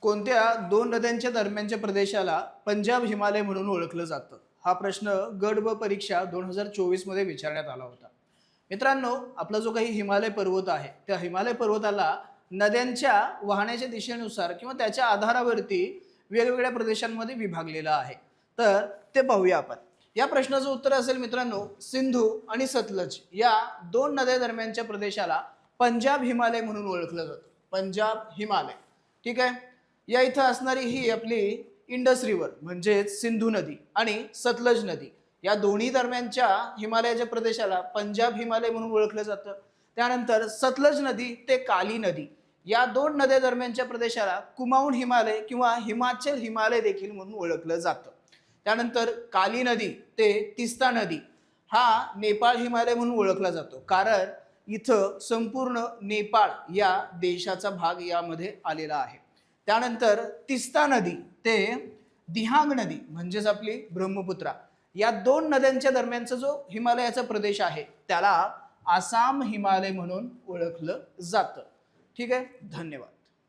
कोणत्या दोन नद्यांच्या दरम्यानच्या प्रदेशाला पंजाब हिमालय म्हणून ओळखलं जातं? हा प्रश्न गट ब परीक्षा 2024 मध्ये विचारण्यात आला होता. मित्रांनो, आपला जो काही हिमालय पर्वत आहे त्या हिमालय पर्वताला नद्यांच्या वाहण्याच्या दिशेनुसार किंवा त्याच्या आधारावरती वेगवेगळ्या प्रदेशांमध्ये विभागलेला आहे. तर ते पाहूया आपण. या प्रश्नाचं उत्तर असेल मित्रांनो, सिंधू आणि सतलज या दोन नद्या दरम्यानच्या प्रदेशाला पंजाब हिमालय म्हणून ओळखलं जातं. पंजाब हिमालय, ठीक आहे. या इथं असणारी ही आपली इंडस रिव्हर म्हणजेच सिंधू नदी आणि सतलज नदी या दोन्ही दरम्यानच्या हिमालयाच्या प्रदेशाला पंजाब हिमालय म्हणून ओळखलं जातं. त्यानंतर सतलज नदी ते काली नदी या दोन नद्या दरम्यानच्या प्रदेशाला कुमाऊन हिमालय किंवा हिमाचल हिमालय देखील म्हणून ओळखलं जातं. त्यानंतर काली नदी ते तिस्ता नदी हा नेपाळ हिमालय म्हणून ओळखला जातो, कारण इथं संपूर्ण नेपाळ या देशाचा भाग यामध्ये आलेला आहे. त्यानंतर तिस्ता नदी ते दिहांग नदी म्हणजेच आपली ब्रह्मपुत्रा या दोन नद्यांच्या दरम्यानचा जो हिमालयाचा प्रदेश आहे त्याला आसाम हिमालय म्हणून ओळखलं जातं. ठीक आहे, धन्यवाद.